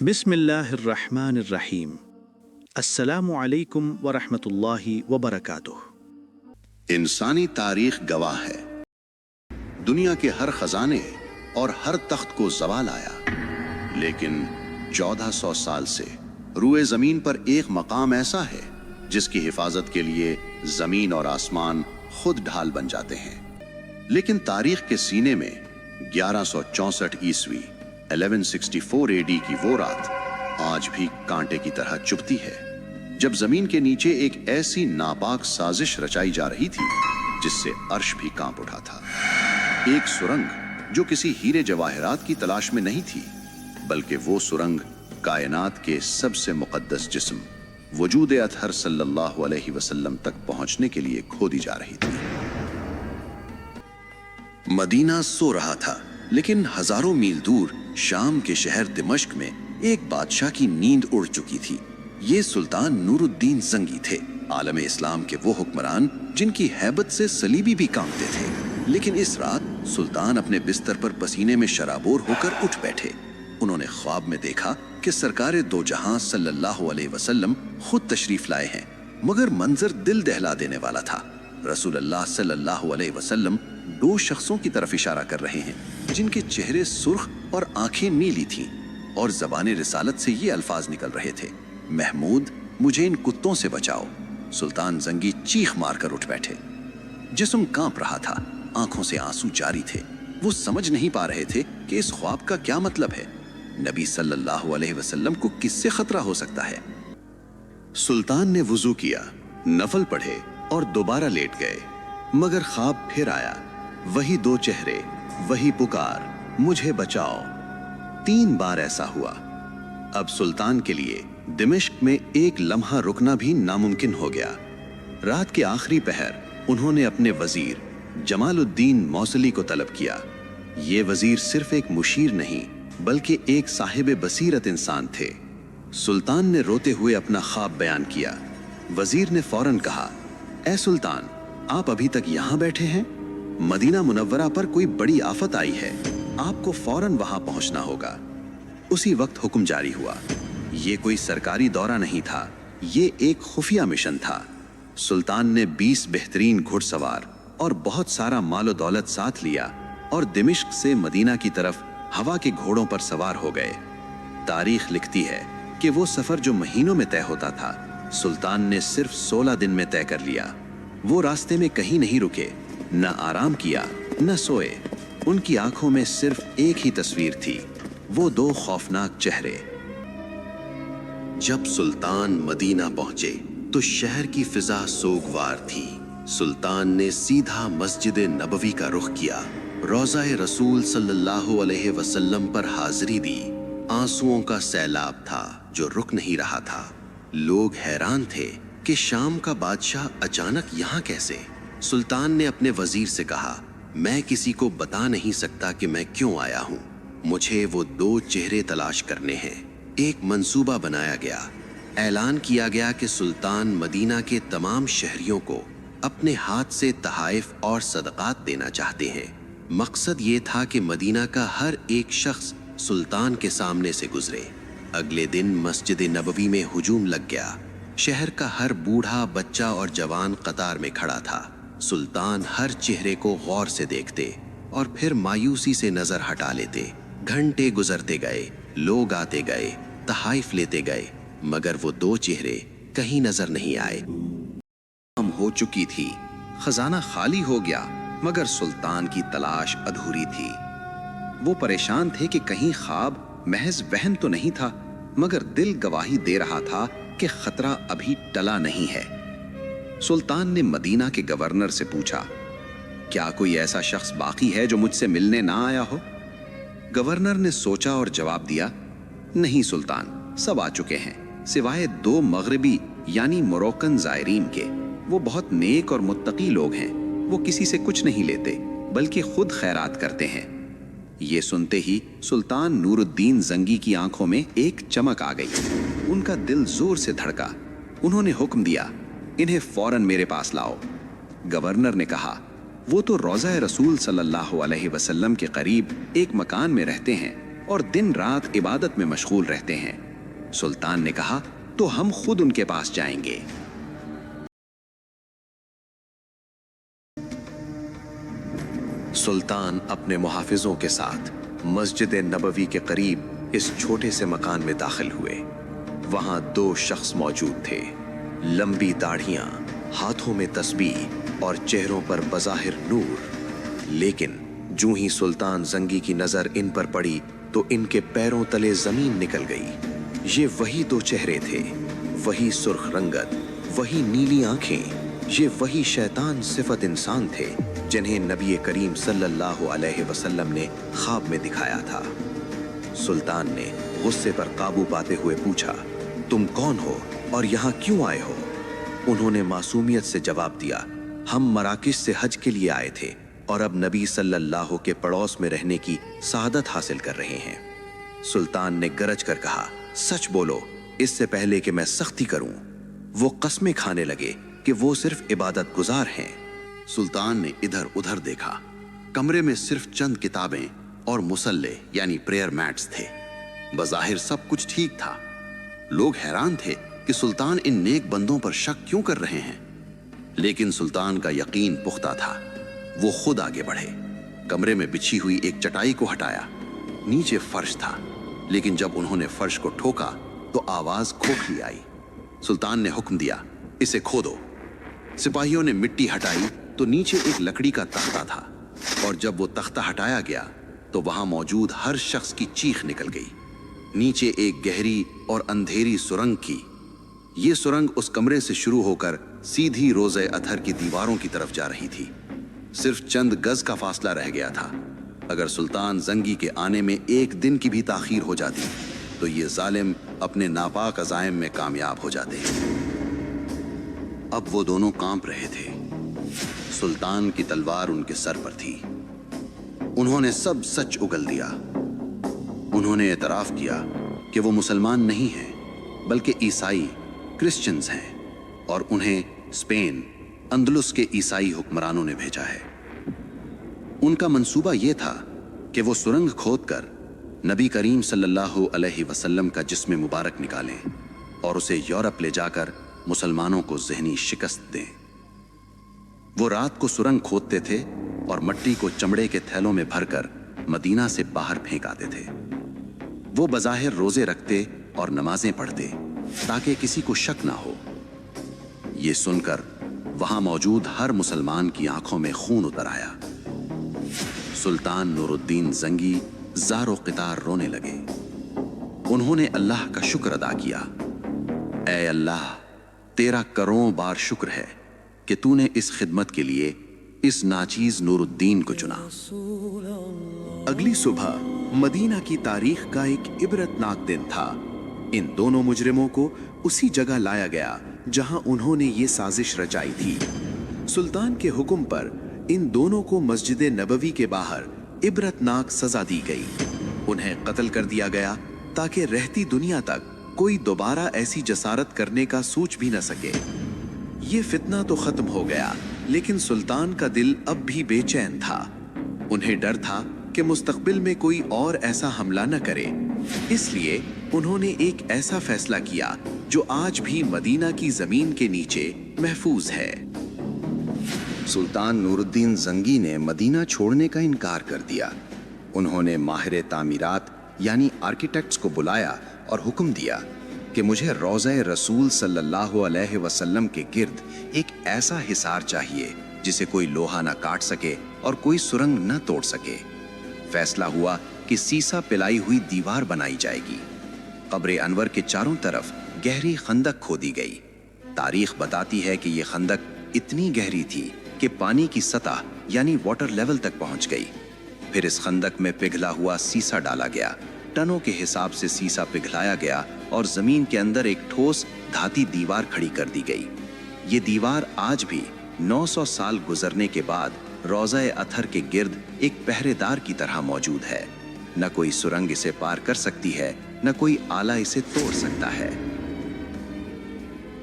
بسم اللہ الرحمن الرحیم۔ السلام علیکم ورحمۃ اللہ وبرکاتہ۔ انسانی تاریخ گواہ ہے، دنیا کے ہر خزانے اور ہر تخت کو زوال آیا، لیکن 1400 سال سے روئے زمین پر ایک مقام ایسا ہے جس کی حفاظت کے لیے زمین اور آسمان خود ڈھال بن جاتے ہیں۔ لیکن تاریخ کے سینے میں 1164 عیسوی 1164 AD کی وہ رات آج بھی کانٹے کی طرح چبھتی ہے، جب زمین کے نیچے ایک ایسی ناپاک سازش رچائی جا رہی تھی جس سے عرش بھی کانپ اٹھا تھا۔ ایک سرنگ جو کسی ہیرے جواہرات کی تلاش میں نہیں تھی، بلکہ وہ سرنگ کائنات کے سب سے مقدس جسم وجود اطہر صلی اللہ علیہ وسلم تک پہنچنے کے لیے کھودی جا رہی تھی۔ مدینہ سو رہا تھا، لیکن ہزاروں میل دور شام کے شہر دمشق میں ایک بادشاہ کی نیند اڑ چکی تھی۔ یہ سلطان نور الدین زنگی تھے، عالم اسلام کے وہ حکمران جن کی ہیبت سے صلیبی بھی کانپتے تھے۔ لیکن اس رات سلطان اپنے بستر پر پسینے میں شرابور ہو کر اٹھ بیٹھے۔ انہوں نے خواب میں دیکھا کہ سرکار دو جہاں صلی اللہ علیہ وسلم خود تشریف لائے ہیں، مگر منظر دل دہلا دینے والا تھا۔ رسول اللہ صلی اللہ علیہ وسلم دو شخصوں کی طرف اشارہ کر رہے ہیں جن کے چہرے سرخ اور آنکھیں نیلی تھیں، اور زبان رسالت سے یہ الفاظ نکل رہے تھے: محمود، مجھے ان کتوں سے بچاؤ۔ سلطان زنگی چیخ مار کر اٹھ بیٹھے۔ جسم کانپ رہا تھا، آنکھوں سے آنسو جاری تھے۔ وہ سمجھ نہیں پا رہے تھے کہ اس خواب کا کیا مطلب ہے۔ نبی صلی اللہ علیہ وسلم کو کس سے خطرہ ہو سکتا ہے؟ سلطان نے وضو کیا، نفل پڑھے اور دوبارہ لیٹ گئے، مگر خواب پھر آیا۔ وہی دو چہرے، وہی پکار، مجھے بچاؤ۔ 3 بار ایسا ہوا۔ اب سلطان کے لیے دمشق میں ایک لمحہ رکنا بھی ناممکن ہو گیا۔ رات کے آخری پہر انہوں نے اپنے وزیر جمال الدین موصلی کو طلب کیا۔ یہ وزیر صرف ایک مشیر نہیں بلکہ ایک صاحب بصیرت انسان تھے۔ سلطان نے روتے ہوئے اپنا خواب بیان کیا۔ وزیر نے فوراً کہا: اے سلطان، آپ ابھی تک یہاں بیٹھے ہیں؟ مدینہ منورہ پر کوئی بڑی آفت آئی ہے، آپ کو فوراً وہاں پہنچنا ہوگا۔ اسی وقت حکم جاری ہوا۔ یہ کوئی سرکاری دورہ نہیں تھا، یہ ایک خفیہ مشن تھا۔ سلطان نے 20 بہترین گھڑ سوار اور بہت سارا مال و دولت ساتھ لیا اور دمشق سے مدینہ کی طرف ہوا کے گھوڑوں پر سوار ہو گئے۔ تاریخ لکھتی ہے کہ وہ سفر جو مہینوں میں طے ہوتا تھا، سلطان نے صرف 16 دن میں طے کر لیا۔ وہ راستے میں کہیں نہیں رکے، نہ آرام کیا، نہ سوئے۔ ان کی آنکھوں میں صرف ایک ہی تصویر تھی، وہ 2 خوفناک چہرے۔ جب سلطان مدینہ پہنچے تو شہر کی فضا سوگوار تھی۔ سلطان نے سیدھا مسجد نبوی کا رخ کیا، روضہ رسول صلی اللہ علیہ وسلم پر حاضری دی۔ آنسوؤں کا سیلاب تھا جو رک نہیں رہا تھا۔ لوگ حیران تھے کہ شام کا بادشاہ اچانک یہاں کیسے؟ سلطان نے اپنے وزیر سے کہا: میں کسی کو بتا نہیں سکتا کہ میں کیوں آیا ہوں، مجھے وہ 2 چہرے تلاش کرنے ہیں۔ ایک منصوبہ بنایا گیا۔ اعلان کیا گیا کہ سلطان مدینہ کے تمام شہریوں کو اپنے ہاتھ سے تحائف اور صدقات دینا چاہتے ہیں۔ مقصد یہ تھا کہ مدینہ کا ہر ایک شخص سلطان کے سامنے سے گزرے۔ اگلے دن مسجد نبوی میں ہجوم لگ گیا۔ شہر کا ہر بوڑھا، بچہ اور جوان قطار میں کھڑا تھا۔ سلطان ہر چہرے کو غور سے دیکھتے اور پھر مایوسی سے نظر ہٹا لیتے۔ گھنٹے گزرتے گئے، لوگ آتے گئے، تحائف لیتے گئے، مگر وہ 2 چہرے کہیں نظر نہیں آئے۔ ہم ہو چکی تھی، خزانہ خالی ہو گیا، مگر سلطان کی تلاش ادھوری تھی۔ وہ پریشان تھے کہ کہیں خواب محض وہم تو نہیں تھا، مگر دل گواہی دے رہا تھا کہ خطرہ ابھی ٹلا نہیں ہے۔ سلطان نے مدینہ کے گورنر سے پوچھا: کیا کوئی ایسا شخص باقی ہے جو مجھ سے ملنے نہ آیا ہو؟ گورنر نے سوچا اور جواب دیا: نہیں سلطان، سب آ چکے ہیں، سوائے 2 مغربی یعنی موروکن زائرین کے۔ وہ بہت نیک اور متقی لوگ ہیں، وہ کسی سے کچھ نہیں لیتے بلکہ خود خیرات کرتے ہیں۔ یہ سنتے ہی سلطان نور الدین زنگی کی آنکھوں میں ایک چمک آ گئی۔ ان کا دل زور سے دھڑکا۔ انہوں نے حکم دیا: انہیں فوراً میرے پاس لاؤ۔ گورنر نے کہا: وہ تو روضہ رسول صلی اللہ علیہ وسلم کے قریب ایک مکان میں رہتے ہیں اور دن رات عبادت میں مشغول رہتے ہیں۔ سلطان نے کہا تو ہم خود ان کے پاس جائیں گے۔ سلطان اپنے محافظوں کے ساتھ مسجد نبوی کے قریب اس چھوٹے سے مکان میں داخل ہوئے۔ وہاں 2 شخص موجود تھے، لمبی داڑھیاں، ہاتھوں میں تسبیح اور چہروں پر بظاہر نور۔ لیکن جو ہی سلطان زنگی کی نظر ان پر پڑی تو ان کے پیروں تلے زمین نکل گئی۔ یہ وہی 2 چہرے تھے، وہی سرخ رنگت، وہی نیلی آنکھیں، یہ وہی شیطان صفت انسان تھے جنہیں نبی کریم صلی اللہ علیہ وسلم نے خواب میں دکھایا تھا۔ سلطان نے غصے پر قابو پاتے ہوئے پوچھا، تم کون ہو اور یہاں کیوں آئے ہو؟ انہوں نے معصومیت سے جواب دیا، ہم مراکش سے حج کے لیے آئے تھے اور اب نبی صلی اللہ کے پڑوس میں رہنے کی سعادت حاصل کر رہے ہیں۔ سلطان نے گرج کر کہا، سچ بولو اس سے پہلے کہ میں سختی کروں۔ وہ قسمیں کھانے لگے کہ وہ صرف عبادت گزار ہیں۔ سلطان نے ادھر ادھر دیکھا، کمرے میں صرف چند کتابیں اور مصلے یعنی پریئر میٹس تھے۔ بظاہر سب کچھ ٹھیک تھا۔ لوگ حیران تھے کہ سلطان ان نیک بندوں پر شک کیوں کر رہے ہیں، لیکن سلطان کا یقین پختہ تھا۔ وہ خود آگے بڑھے، کمرے میں بچھی ہوئی ایک چٹائی کو ہٹایا۔ نیچے فرش تھا، لیکن جب انہوں نے فرش کو ٹھوکا تو آواز کھوکھلی آئی۔ سلطان نے حکم دیا، اسے کھودو۔ سپاہیوں نے مٹی ہٹائی تو نیچے ایک لکڑی کا تختہ تھا، اور جب وہ تختہ ہٹایا گیا تو وہاں موجود ہر شخص کی چیخ نکل گئی۔ نیچے ایک گہری اور اندھیری سرنگ کی۔ یہ سرنگ اس کمرے سے شروع ہو کر سیدھی روضہ اطہر کی دیواروں کی طرف جا رہی تھی۔ صرف چند گز کا فاصلہ رہ گیا تھا۔ اگر سلطان زنگی کے آنے میں 1 دن کی بھی تاخیر ہو جاتی تو یہ ظالم اپنے ناپاک عزائم میں کامیاب ہو جاتے۔ اب وہ دونوں کانپ رہے تھے۔ سلطان کی تلوار ان کے سر پر تھی۔ انہوں نے سب سچ اگل دیا۔ انہوں نے اعتراف کیا کہ وہ مسلمان نہیں ہیں بلکہ عیسائی کرسچنز ہیں، اور انہیں اسپین اندلس کے عیسائی حکمرانوں نے بھیجا ہے۔ ان کا منصوبہ یہ تھا کہ وہ سرنگ کھود کر نبی کریم صلی اللہ علیہ وسلم کا جسم مبارک نکالیں اور اسے یورپ لے جا کر مسلمانوں کو ذہنی شکست دیں۔ وہ رات کو سرنگ کھودتے تھے اور مٹی کو چمڑے کے تھیلوں میں بھر کر مدینہ سے باہر پھینک آتے تھے۔ وہ بظاہر روزے رکھتے اور نمازیں پڑھتے تاکہ کسی کو شک نہ ہو۔ یہ سن کر وہاں موجود ہر مسلمان کی آنکھوں میں خون اتر آیا۔ سلطان نور الدین زنگی زار و قطار رونے لگے۔ انہوں نے اللہ کا شکر ادا کیا، اے اللہ تیرا کروڑوں بار شکر ہے کہ تو نے اس خدمت کے لیے اس ناچیز نور الدین کو چنا۔ اگلی صبح مدینہ کی تاریخ کا ایک عبرتناک دن تھا۔ ان دونوں مجرموں کو اسی جگہ لایا گیا جہاں انہوں نے یہ سازش رچائی تھی۔ سلطان کے حکم پر ان دونوں کو مسجد نبوی کے باہر عبرتناک سزا دی گئی۔ انہیں قتل کر دیا گیا تاکہ رہتی دنیا تک کوئی دوبارہ ایسی جسارت کرنے کا سوچ بھی نہ سکے۔ یہ فتنہ تو ختم ہو گیا، لیکن سلطان کا دل اب بھی بے چین تھا۔ انہیں ڈر تھا کہ مستقبل میں کوئی اور ایسا حملہ نہ کرے، اس لیے انہوں نے ایک ایسا فیصلہ کیا جو آج بھی مدینہ کی زمین کے نیچے محفوظ ہے۔ سلطان نور الدین زنگی نے مدینہ چھوڑنے کا انکار کر دیا۔ انہوں نے ماہر تعمیرات یعنی آرکیٹیکٹس کو بلایا اور حکم دیا کہ مجھے روضہ رسول صلی اللہ علیہ وسلم کے گرد ایک ایسا حصار چاہیے جسے کوئی لوہا نہ کاٹ سکے اور کوئی سرنگ نہ توڑ سکے۔ فیصلہ ہوا کہ سیسا پلائی ہوئی دیوار بنائی جائے گی۔ قبر انور کے چاروں طرف گہری خندق کھودی گئی۔ تاریخ بتاتی ہے کہ یہ خندق اتنی گہری تھی کہ پانی کی سطح یعنی واٹر لیول تک پہنچ گئی۔ پھر اس خندق میں پگھلا ہوا سیسا ڈالا گیا، ٹنوں کے حساب سے سیسا پگھلایا گیا اور زمین کے اندر ایک ٹھوس دھاتی دیوار کھڑی کر دی گئی۔ یہ دیوار آج بھی 900 سال گزرنے کے بعد روضہ اطہر کے گرد ایک پہرے دار کی طرح موجود ہے۔ نہ کوئی سرنگ اسے پار کر سکتی ہے، نہ کوئی آلہ اسے توڑ سکتا ہے۔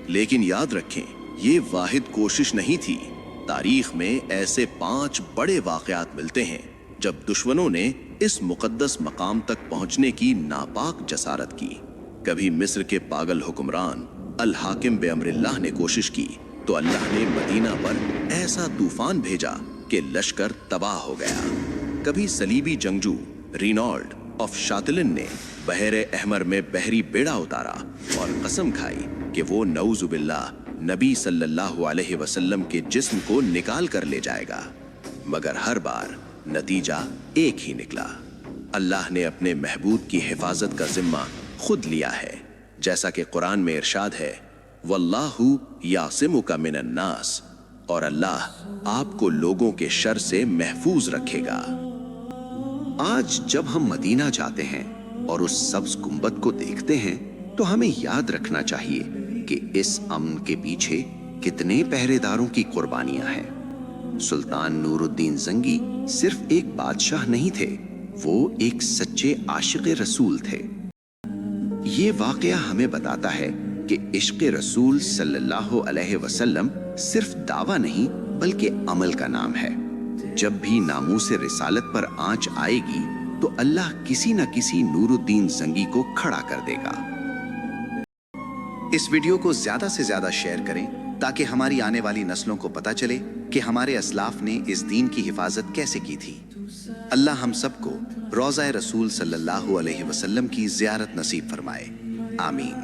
لیکن یاد رکھیں، یہ واحد کوشش نہیں تھی۔ تاریخ میں ایسے 5 بڑے واقعات ملتے ہیں جب دشمنوں نے اس مقدس مقام تک پہنچنے کی ناپاک جسارت کی۔ کبھی مصر کے پاگل حکمران الحاکم بے امر اللہ نے کوشش کی تو اللہ نے مدینہ پر ایسا طوفان بھیجا کہ لشکر تباہ ہو گیا۔ کبھی صلیبی جنگجو رینالڈ آف شاتلن نے بحر احمر میں بحری بیڑا اتارا اور قسم کھائی کہ وہ نعوذ باللہ نبی صلی اللہ علیہ وسلم کے جسم کو نکال کر لے جائے گا، مگر ہر بار نتیجہ ایک ہی نکلا۔ اللہ نے اپنے محبوب کی حفاظت کا ذمہ خود لیا ہے، جیسا کہ قرآن میں ارشاد ہے واللہ یعصمک من الناس، اور اللہ آپ کو لوگوں کے شر سے محفوظ رکھے گا۔ آج جب ہم مدینہ جاتے ہیں اور اس سبز گنبد کو دیکھتے ہیں تو ہمیں یاد رکھنا چاہیے کہ اس امن کے پیچھے کتنے پہرے داروں کی قربانیاں ہیں۔ سلطان نور الدین زنگی صرف ایک بادشاہ نہیں تھے، وہ ایک سچے عاشق رسول تھے۔ یہ واقعہ ہمیں بتاتا ہے کہ عشق رسول صلی اللہ علیہ وسلم صرف دعویٰ نہیں بلکہ عمل کا نام ہے۔ جب بھی ناموس رسالت پر آنچ آئے گی تو اللہ کسی نہ کسی نور الدین زنگی کو کھڑا کر دے گا۔ اس ویڈیو کو زیادہ سے زیادہ شیئر کریں تاکہ ہماری آنے والی نسلوں کو پتہ چلے کہ ہمارے اسلاف نے اس دین کی حفاظت کیسے کی تھی۔ اللہ ہم سب کو روضہ رسول صلی اللہ علیہ وسلم کی زیارت نصیب فرمائے، آمین۔